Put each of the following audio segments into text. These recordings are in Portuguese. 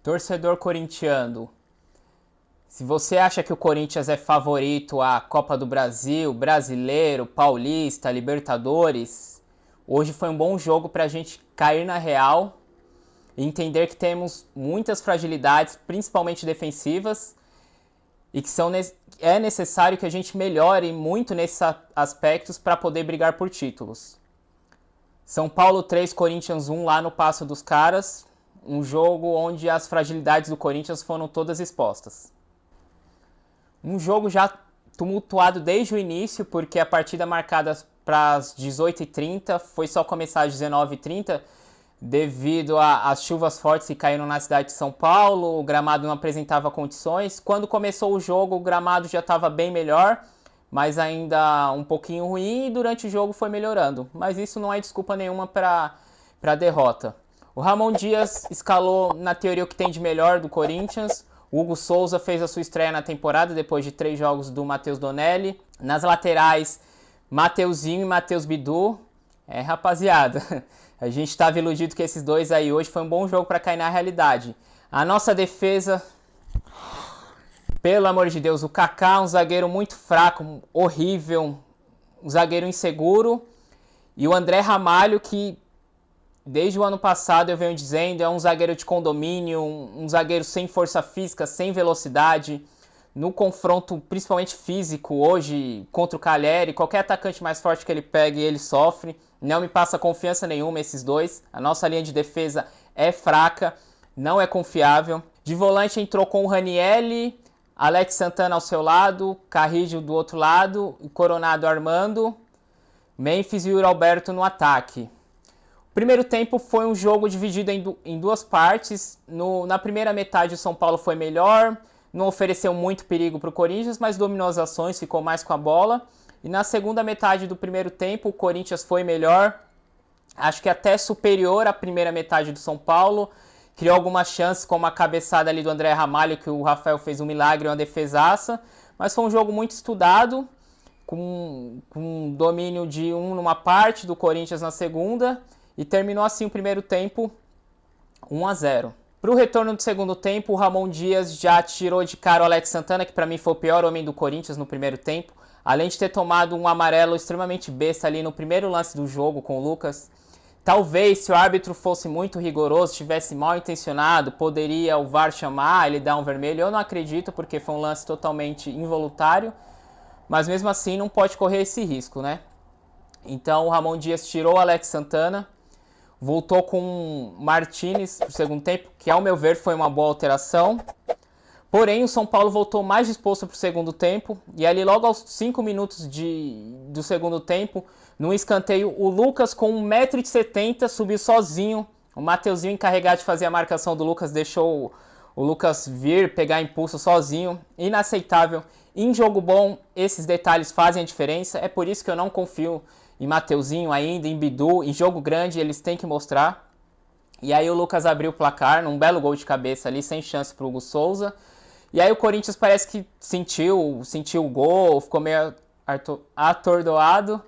Torcedor corintiano, se você acha que o Corinthians é favorito à Copa do Brasil, Brasileiro, Paulista, Libertadores, hoje foi um bom jogo para a gente cair na real e entender que temos muitas fragilidades, principalmente defensivas, e que é necessário que a gente melhore muito nesses aspectos para poder brigar por títulos. São Paulo 3, Corinthians 1 lá no Paço dos Caras, um jogo onde as fragilidades do Corinthians foram todas expostas. Um jogo já tumultuado desde o início, porque a partida marcada para as 18h30 foi só começar às 19h30, devido às chuvas fortes que caíram na cidade de São Paulo, o gramado não apresentava condições. Quando começou o jogo, o gramado já estava bem melhor, mas ainda um pouquinho ruim, e durante o jogo foi melhorando. Mas isso não é desculpa nenhuma para a derrota. O Ramon Dias escalou na teoria o que tem de melhor do Corinthians. O Hugo Souza fez a sua estreia na temporada depois de 3 jogos do Matheus Donelli. Nas laterais, Mateuzinho e Matheus Bidu. Rapaziada, a gente estava iludido que esses dois aí hoje foi um bom jogo para cair na realidade. A nossa defesa, pelo amor de Deus, o Kaká, um zagueiro muito fraco, horrível, um zagueiro inseguro. E o André Ramalho, que desde o ano passado eu venho dizendo, é um zagueiro de condomínio, um zagueiro sem força física, sem velocidade. No confronto, principalmente físico, hoje, contra o Caleri, qualquer atacante mais forte que ele pegue, ele sofre. Não me passa confiança nenhuma esses dois. A nossa linha de defesa é fraca, não é confiável. De volante entrou com o Ranielli, Alex Santana ao seu lado, Carrillo do outro lado, Coronado Armando, Memphis e o Alberto no ataque. O primeiro tempo foi um jogo dividido em duas partes. Na primeira metade o São Paulo foi melhor, não ofereceu muito perigo para o Corinthians, mas dominou as ações, ficou mais com a bola. E na segunda metade do primeiro tempo o Corinthians foi melhor, acho que até superior à primeira metade do São Paulo. Criou algumas chances, como a cabeçada ali do André Ramalho, que o Rafael fez um milagre, uma defesaça. Mas foi um jogo muito estudado, com domínio de numa parte do Corinthians na segunda. E terminou assim o primeiro tempo 1-0. Para o retorno do segundo tempo, o Ramon Dias já tirou de cara o Alex Santana, que para mim foi o pior homem do Corinthians no primeiro tempo. Além de ter tomado um amarelo extremamente besta ali no primeiro lance do jogo com o Lucas. Talvez, se o árbitro fosse muito rigoroso, tivesse mal intencionado, poderia o VAR chamar, ele dar um vermelho. Eu não acredito, porque foi um lance totalmente involuntário. Mas mesmo assim não pode correr esse risco, né? Então o Ramon Dias tirou o Alex Santana. Voltou com Martinez no segundo tempo, que ao meu ver foi uma boa alteração. Porém, o São Paulo voltou mais disposto para o segundo tempo. E ali logo aos 5 minutos do segundo tempo, no escanteio, o Lucas com 1,70 m subiu sozinho. O Mateuzinho, encarregado de fazer a marcação do Lucas, deixou o Lucas vir, pegar impulso sozinho. Inaceitável. Em jogo bom, esses detalhes fazem a diferença. É por isso que eu não confio em Mateuzinho ainda, em Bidu. Em jogo grande eles têm que mostrar. E aí o Lucas abriu o placar num belo gol de cabeça ali, sem chance pro Hugo Souza. E aí o Corinthians parece que sentiu o gol, ficou meio atordoado.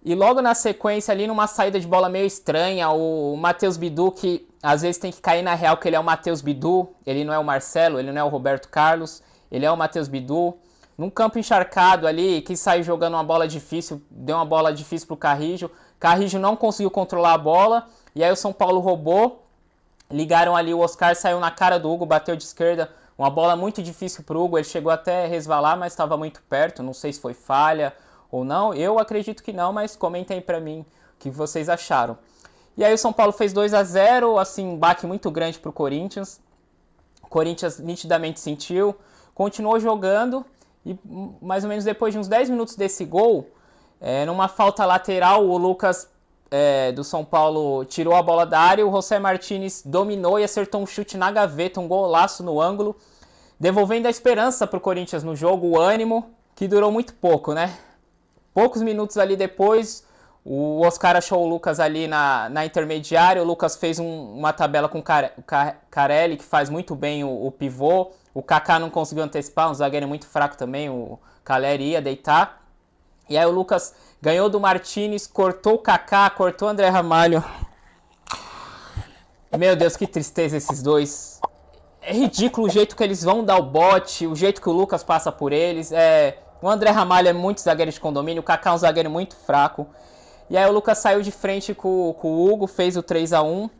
E logo na sequência ali, numa saída de bola meio estranha, o Matheus Bidu, que às vezes tem que cair na real que ele é o Matheus Bidu, ele não é o Marcelo, ele não é o Roberto Carlos, ele é o Matheus Bidu. Num campo encharcado ali, que saiu jogando uma bola difícil, deu uma bola difícil pro Carrillo. Carrillo não conseguiu controlar a bola, e aí o São Paulo roubou. Ligaram ali, o Oscar saiu na cara do Hugo, bateu de esquerda. Uma bola muito difícil pro Hugo, ele chegou até a resvalar, mas estava muito perto. Não sei se foi falha ou não. Eu acredito que não, mas comentem aí pra mim o que vocês acharam. E aí o São Paulo fez 2-0, assim, um baque muito grande pro Corinthians. O Corinthians nitidamente sentiu, continuou jogando. E mais ou menos depois de uns 10 minutos desse gol, numa falta lateral, o Lucas do São Paulo tirou a bola da área, o José Martinez dominou e acertou um chute na gaveta, um golaço no ângulo, devolvendo a esperança para o Corinthians no jogo, o ânimo, que durou muito pouco, né? Poucos minutos ali depois, o Oscar achou o Lucas ali na intermediária, o Lucas fez uma tabela com o Carelli, que faz muito bem o pivô. O Kaká não conseguiu antecipar, um zagueiro muito fraco também, o Caleri ia deitar. E aí o Lucas ganhou do Martinez, cortou o Kaká, cortou o André Ramalho. Meu Deus, que tristeza esses dois. É ridículo o jeito que eles vão dar o bote, o jeito que o Lucas passa por eles. O André Ramalho é muito zagueiro de condomínio, o Kaká é um zagueiro muito fraco. E aí o Lucas saiu de frente com o Hugo, fez o 3-1.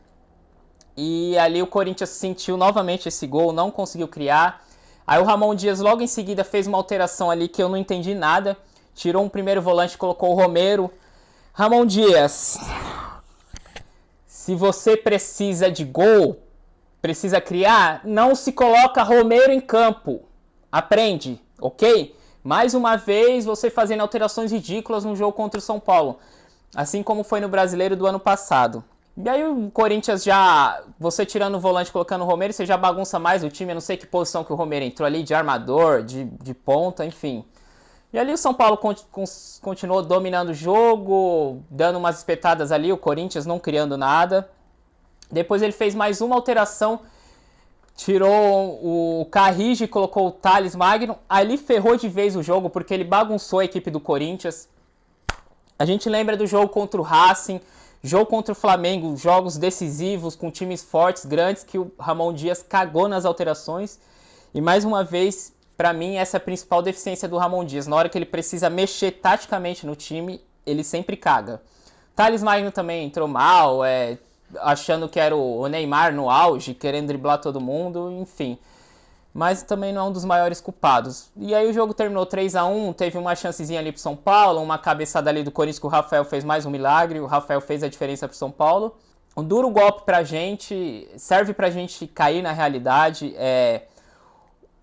E ali o Corinthians sentiu novamente esse gol, não conseguiu criar. Aí o Ramon Dias logo em seguida fez uma alteração ali que eu não entendi nada. Tirou um primeiro volante, colocou o Romero. Ramon Dias, se você precisa de gol, precisa criar, não se coloca Romero em campo. Aprende, ok? Mais uma vez você fazendo alterações ridículas no jogo contra o São Paulo. Assim como foi no Brasileiro do ano passado. E aí o Corinthians já, você tirando o volante e colocando o Romero, você já bagunça mais o time. Eu não sei que posição que o Romero entrou ali, de armador, de ponta, enfim. E ali o São Paulo continuou dominando o jogo, dando umas espetadas ali, o Corinthians não criando nada. Depois ele fez mais uma alteração, tirou o Carrige e colocou o Thales Magno. Ali ferrou de vez o jogo, porque ele bagunçou a equipe do Corinthians. A gente lembra do jogo contra o Racing, jogo contra o Flamengo, jogos decisivos com times fortes, grandes, que o Ramon Dias cagou nas alterações. E mais uma vez, para mim, essa é a principal deficiência do Ramon Dias. Na hora que ele precisa mexer taticamente no time, ele sempre caga. Thales Magno também entrou mal, achando que era o Neymar no auge, querendo driblar todo mundo, enfim. Mas também não é um dos maiores culpados. E aí o jogo terminou 3-1, teve uma chancezinha ali pro São Paulo, uma cabeçada ali do Corinthians que o Rafael fez mais um milagre, o Rafael fez a diferença pro São Paulo. Um duro golpe pra gente, serve pra gente cair na realidade.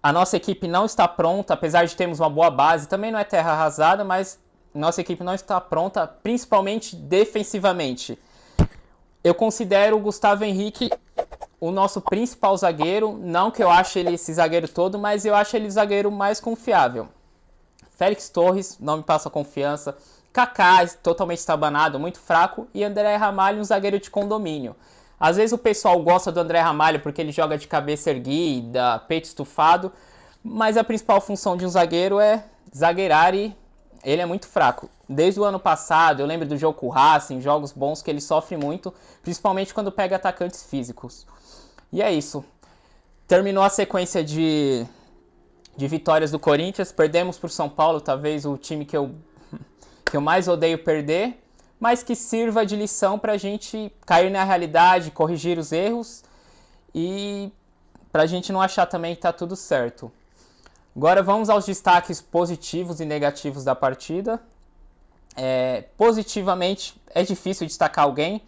A nossa equipe não está pronta, apesar de termos uma boa base, também não é terra arrasada, mas nossa equipe não está pronta, principalmente defensivamente. Eu considero o Gustavo Henrique o nosso principal zagueiro, não que eu ache ele esse zagueiro todo, mas eu acho ele o zagueiro mais confiável. Félix Torres não me passa confiança, Kaká totalmente estabanado, muito fraco, e André Ramalho um zagueiro de condomínio. Às vezes o pessoal gosta do André Ramalho porque ele joga de cabeça erguida, peito estufado, mas a principal função de um zagueiro é zagueirar e ele é muito fraco. Desde o ano passado, eu lembro do jogo com o Racing, jogos bons que ele sofre muito, principalmente quando pega atacantes físicos. E é isso. Terminou a sequência de vitórias do Corinthians. Perdemos para o São Paulo, talvez o time que eu mais odeio perder. Mas que sirva de lição para a gente cair na realidade, corrigir os erros. E para a gente não achar também que está tudo certo. Agora vamos aos destaques positivos e negativos da partida. Positivamente, é difícil destacar alguém.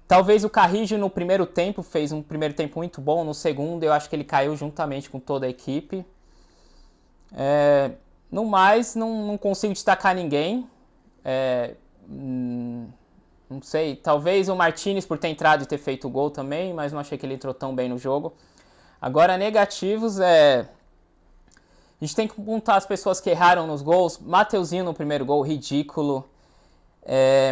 Talvez o Carrige no primeiro tempo fez um primeiro tempo muito bom, no segundo eu acho que ele caiu juntamente com toda a equipe. No mais, não consigo destacar ninguém. Não sei, talvez o Martínez por ter entrado e ter feito o gol também, mas não achei que ele entrou tão bem no jogo. Agora, negativos, a gente tem que contar as pessoas que erraram nos gols. Mateuzinho no primeiro gol, ridículo.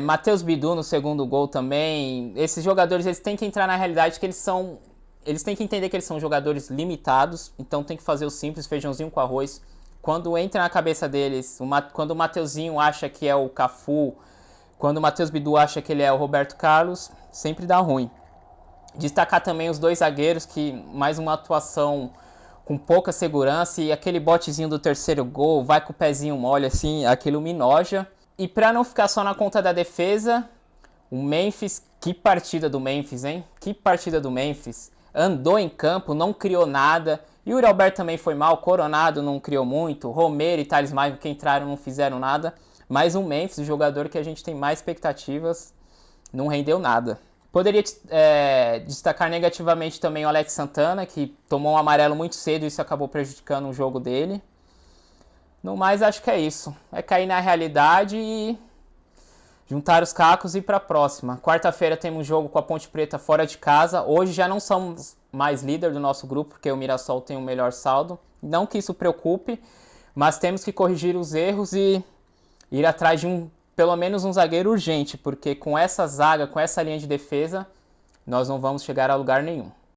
Matheus Bidu no segundo gol também. Esses jogadores eles têm que entrar na realidade que eles têm que entender que eles são jogadores limitados, então tem que fazer o simples, feijãozinho com arroz. Quando entra na cabeça deles, quando o Mateuzinho acha que é o Cafu, quando o Matheus Bidu acha que ele é o Roberto Carlos, sempre dá ruim. Destacar também os dois zagueiros, que mais uma atuação com pouca segurança, e aquele botezinho do terceiro gol, vai com o pezinho mole assim, aquilo me noja. E para não ficar só na conta da defesa, o Memphis, que partida do Memphis, hein? Que partida do Memphis. Andou em campo, não criou nada. Yuri Alberto também foi mal, Coronado não criou muito, Romero e Thales Magno que entraram não fizeram nada. Mas o Memphis, o jogador que a gente tem mais expectativas, não rendeu nada. Poderia destacar negativamente também o Alex Santana, que tomou um amarelo muito cedo e isso acabou prejudicando o jogo dele. No mais, acho que é isso. É cair na realidade e juntar os cacos e ir para a próxima. Quarta-feira temos um jogo com a Ponte Preta fora de casa. Hoje já não somos mais líder do nosso grupo, porque o Mirassol tem o melhor saldo. Não que isso preocupe, mas temos que corrigir os erros e ir atrás de pelo menos um zagueiro urgente, porque com essa zaga, com essa linha de defesa, nós não vamos chegar a lugar nenhum.